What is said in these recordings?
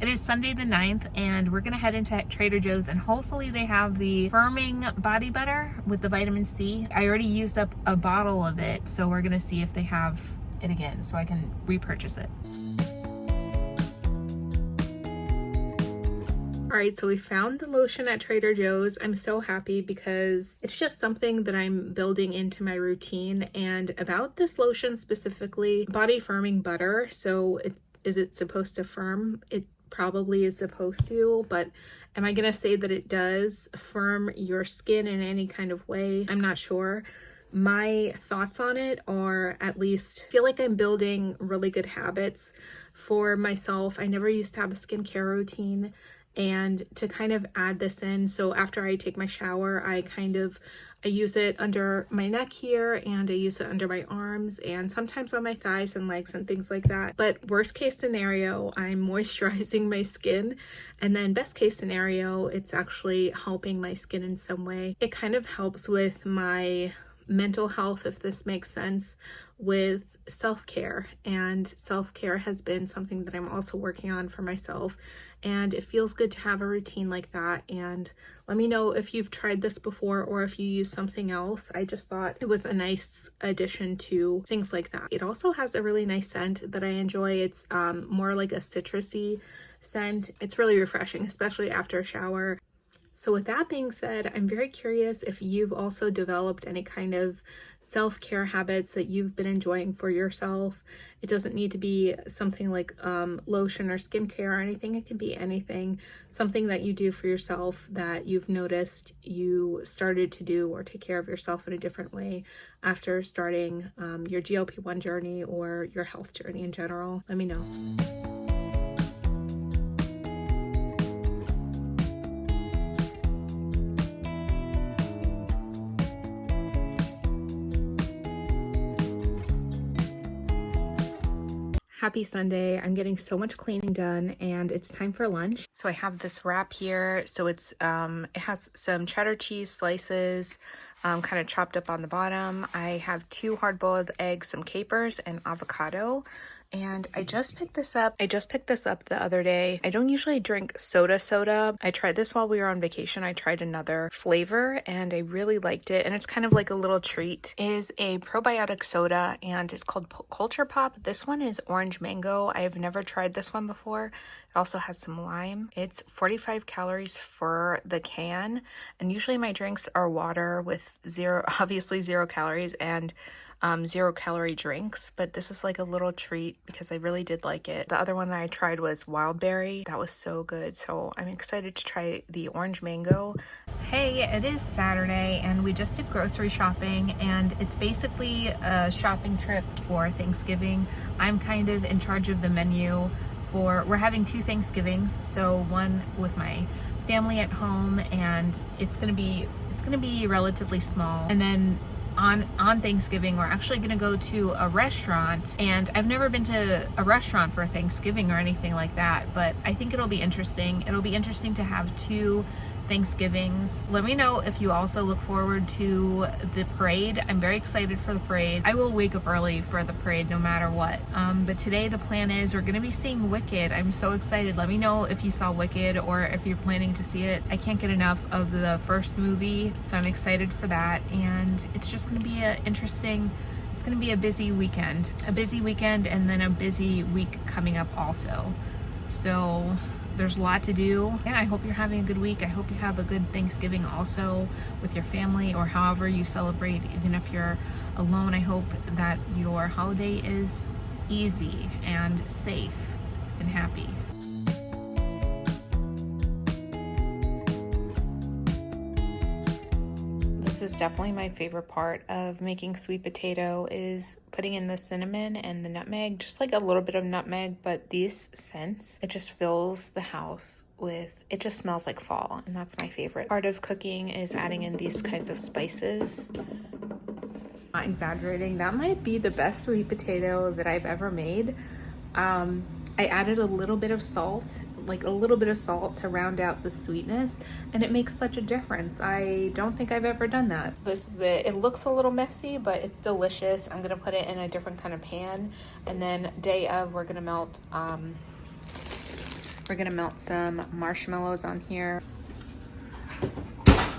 It is Sunday the 9th and we're gonna head into Trader Joe's and hopefully they have the firming body butter with the vitamin C. I already used up a bottle of it, so we're gonna see if they have it again so I can repurchase it. All right, so we found the lotion at Trader Joe's. I'm so happy because it's just something that I'm building into my routine. And about this lotion specifically, body firming butter. So is it supposed to firm? It probably is supposed to, but am I gonna say that it does firm your skin in any kind of way? I'm not sure. My thoughts on it are, at least feel like I'm building really good habits for myself. I never used to have a skincare routine, and to kind of add this in, so after I take my shower, I use it under my neck here, and I use it under my arms and sometimes on my thighs and legs and things like that. But worst case scenario, I'm moisturizing my skin, and then best case scenario, it's actually helping my skin in some way. It kind of helps with my mental health, if this makes sense, with self-care, and self-care has been something that I'm also working on for myself, and it feels good to have a routine like that. And let me know if you've tried this before or if you use something else. I just thought it was a nice addition to things like that. It also has a really nice scent that I enjoy. It's more like a citrusy scent. It's really refreshing, especially after a shower. So with that being said, I'm very curious if you've also developed any kind of self-care habits that you've been enjoying for yourself. It doesn't need to be something like lotion or skincare or anything. It can be anything, something that you do for yourself that you've noticed you started to do or take care of yourself in a different way after starting your GLP-1 journey or your health journey in general. Let me know. Happy Sunday. I'm getting so much cleaning done and it's time for lunch. So I have this wrap here. So it has some cheddar cheese slices kind of chopped up on the bottom. I have 2 hard-boiled eggs, some capers, and avocado. And I just picked this up. The other day. I don't usually drink soda. I tried this while we were on vacation. I tried another flavor and I really liked it. And it's kind of like a little treat. It is a probiotic soda and it's called Culture Pop. This one is orange mango. I have never tried this one before. It also has some lime. It's 45 calories for the can. And usually my drinks are water with obviously zero calories and 0-calorie drinks, but this is like a little treat because I really did like it. The other one that I tried was wild berry. That was so good. So I'm excited to try the orange mango. Hey, it is Saturday and we just did grocery shopping, and it's basically a shopping trip for Thanksgiving. I'm kind of in charge of the menu we're having 2 Thanksgivings. So one with my family at home, and it's gonna be relatively small, and then on Thanksgiving, we're actually going to go to a restaurant, and I've never been to a restaurant for Thanksgiving or anything like that, but I think it'll be interesting. It'll be interesting to have 2 Thanksgivings. Let me know if you also look forward to the parade. I'm very excited for the parade. I will wake up early for the parade no matter what. But today the plan is we're gonna be seeing Wicked. I'm so excited. Let me know if you saw Wicked or if you're planning to see it. I can't get enough of the first movie, so I'm excited for that. And it's just gonna be it's gonna be a busy weekend. And then a busy week coming up also. So there's a lot to do. Yeah, I hope you're having a good week. I hope you have a good Thanksgiving also with your family, or however you celebrate, even if you're alone. I hope that your holiday is easy and safe and happy. This is definitely my favorite part of making sweet potato, is putting in the cinnamon and the nutmeg, just like a little bit of nutmeg, but these scents, it just fills the house with, it just smells like fall, and that's my favorite part of cooking, is adding in these kinds of spices. Not exaggerating, that might be the best sweet potato that I've ever made. I added a little bit of salt, to round out the sweetness, and it makes such a difference. I don't think I've ever done that. This is it. It looks a little messy, but it's delicious. I'm gonna put it in a different kind of pan, and then day of, we're gonna melt We're gonna melt some marshmallows on here.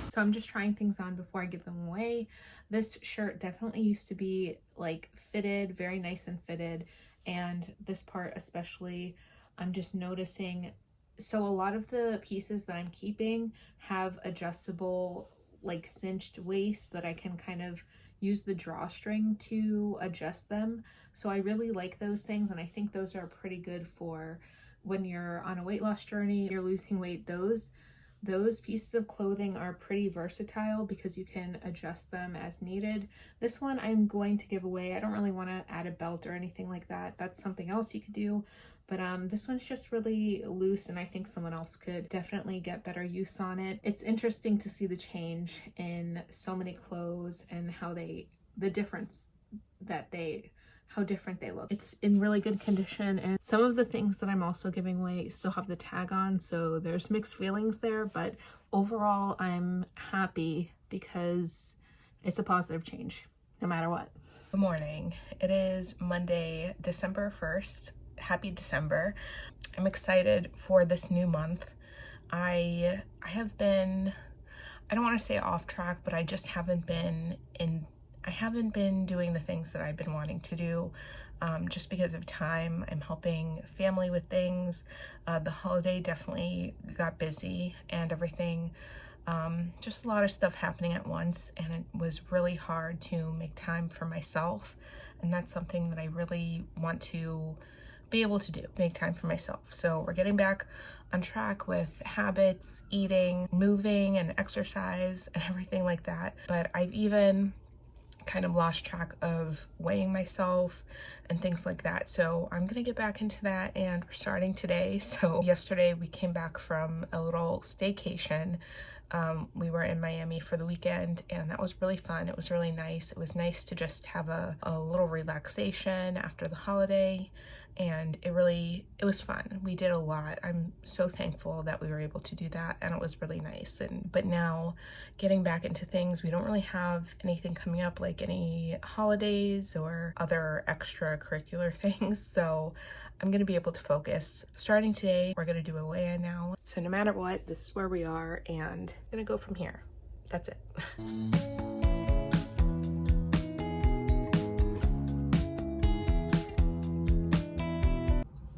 So I'm just trying things on before I give them away. This shirt definitely used to be like fitted, very nice and fitted. And this part especially, I'm just noticing. So a lot of the pieces that I'm keeping have adjustable, like cinched waist that I can kind of use the drawstring to adjust them. So I really like those things, and I think those are pretty good for when you're on a weight loss journey, you're losing weight. Those pieces of clothing are pretty versatile because you can adjust them as needed. This one I'm going to give away. I don't really want to add a belt or anything like that. That's something else you could do. But this one's just really loose, and I think someone else could definitely get better use on it. It's interesting to see the change in so many clothes and how how different they look. It's in really good condition, and some of the things that I'm also giving away still have the tag on, so there's mixed feelings there, but overall I'm happy because it's a positive change no matter what. Good morning. It is Monday, December 1st. Happy December. I'm excited for this new month. I have been, I don't want to say off track, but I just haven't been doing the things that I've been wanting to do, just because of time. I'm helping family with things. The holiday definitely got busy and everything. Just a lot of stuff happening at once, and it was really hard to make time for myself. And that's something that I really want to be able to do, make time for myself. So we're getting back on track with habits, eating, moving, and exercise and everything like that. But I've even kind of lost track of weighing myself and things like that. So I'm gonna get back into that, and we're starting today. So yesterday we came back from a little staycation. We were in Miami for the weekend, and that was really fun. It was really nice. It was nice to just have a little relaxation after the holiday, and it was fun. We did a lot. I'm so thankful that we were able to do that, and it was really nice. But now getting back into things, we don't really have anything coming up, like any holidays or other extracurricular things, so I'm gonna be able to focus. Starting today, we're gonna do a weigh-in now. So no matter what, this is where we are, and I'm gonna go from here. That's it.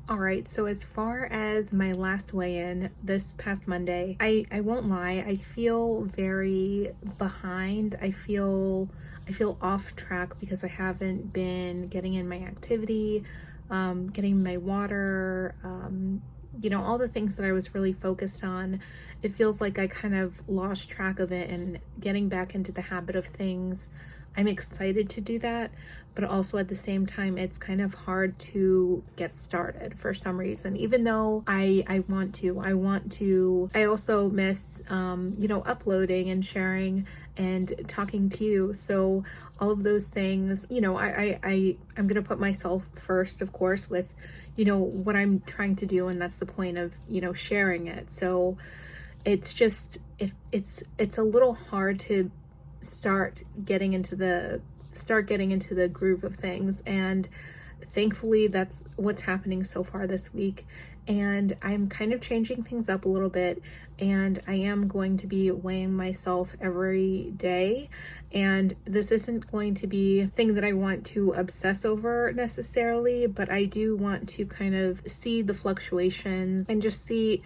All right, so as far as my last weigh-in this past Monday, I won't lie, I feel very behind. I feel off track because I haven't been getting in my activity, getting my water, all the things that I was really focused on. It feels like I kind of lost track of it, and getting back into the habit of things, I'm excited to do that, but also at the same time, it's kind of hard to get started for some reason, even though I want to. I also miss, uploading and sharing and talking to you. So all of those things, I'm going to put myself first, of course, with, what I'm trying to do. And that's the point of, sharing it. So it's just, it's a little hard to start getting into the groove of things, and thankfully that's what's happening so far this week. And I'm kind of changing things up a little bit, and I am going to be weighing myself every day, and this isn't going to be a thing that I want to obsess over necessarily, but I do want to kind of see the fluctuations and just see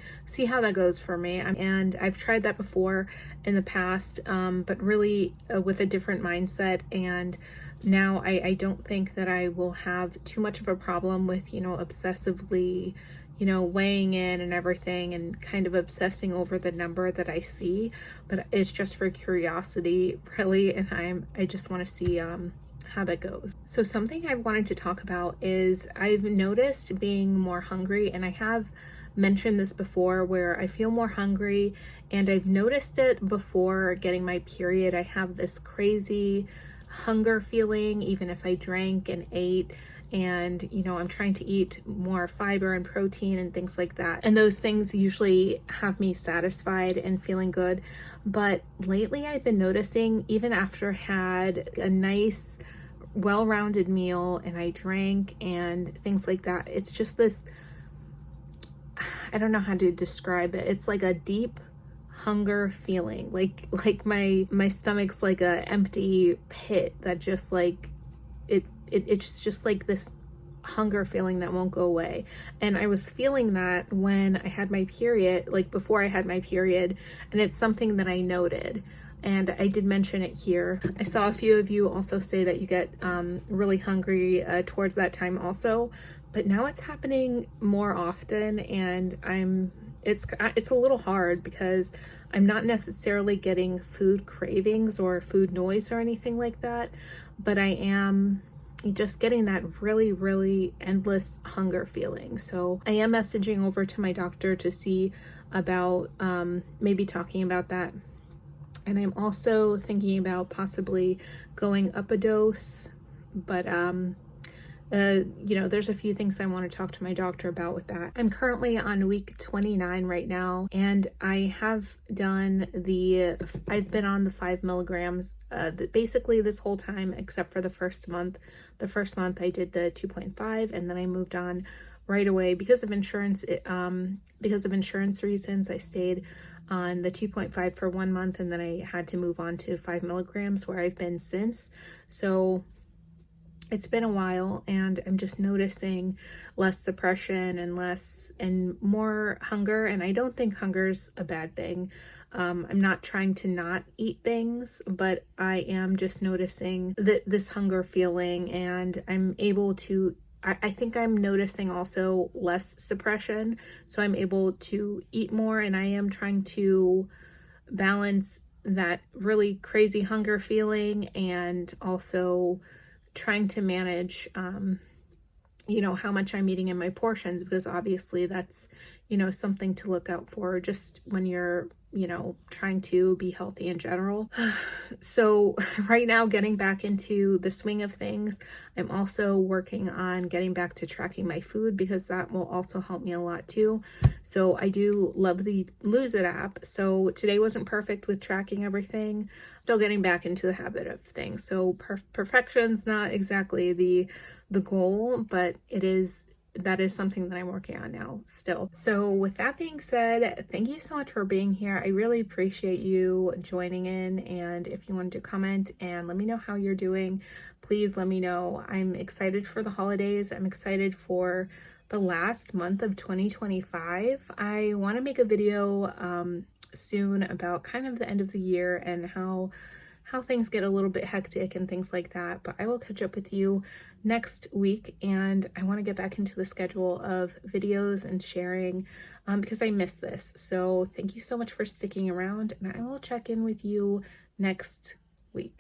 how that goes for me. And I've tried that before in the past, but really with a different mindset, and now I don't think that I will have too much of a problem with, obsessively, weighing in and everything, and kind of obsessing over the number that I see. But it's just for curiosity, really, and I just want to see how that goes. So something I wanted to talk about is I've noticed being more hungry, and I have mentioned this before, where I feel more hungry, and I've noticed it before getting my period. I have this crazy hunger feeling, even if I drank and ate, and I'm trying to eat more fiber and protein and things like that, and those things usually have me satisfied and feeling good. But lately I've been noticing, even after I had a nice well-rounded meal and I drank and things like that, it's just this, I don't know how to describe it. It's like a deep hunger feeling, like my stomach's like a empty pit that just like it's just like this hunger feeling that won't go away. And I was feeling that when I had my period, like before I had my period, and it's something that I noted. And I did mention it here. I saw a few of you also say that you get really hungry towards that time also, but now it's happening more often, and it's a little hard because I'm not necessarily getting food cravings or food noise or anything like that, but I am just getting that really endless hunger feeling. So I am messaging over to my doctor to see about maybe talking about that. And I'm also thinking about possibly going up a dose, but you know, there's a few things I want to talk to my doctor about with that. I'm currently on week 29 right now, and I have done I've been on the 5 milligrams basically this whole time except for the first month. The first month I did the 2.5, and then I moved on right away because of insurance. Because of insurance reasons, I stayed on the 2.5 for 1 month, and then I had to move on to 5 milligrams where I've been since. So it's been a while, and I'm just noticing less suppression and more hunger. And I don't think hunger's a bad thing. I'm not trying to not eat things, but I am just noticing this hunger feeling, and I'm able to I think I'm noticing also less suppression, so I'm able to eat more, and I am trying to balance that really crazy hunger feeling and also trying to manage you know, how much I'm eating in my portions, because obviously that's, you know, something to look out for just when you're, you know, trying to be healthy in general. So right now, getting back into the swing of things, I'm also working on getting back to tracking my food, because that will also help me a lot too. So I do love the Lose It app. So today wasn't perfect with tracking everything. Still getting back into the habit of things. So perfection's not exactly the goal, but that is something that I'm working on now still. So with that being said, thank you so much for being here. I really appreciate you joining in, and if you wanted to comment and let me know how you're doing, please let me know. I'm excited for the holidays. I'm excited for the last month of 2025. I want to make a video soon about kind of the end of the year and how things get a little bit hectic and things like that, but I will catch up with you next week, and I want to get back into the schedule of videos and sharing because I miss this. So thank you so much for sticking around, and I will check in with you next week.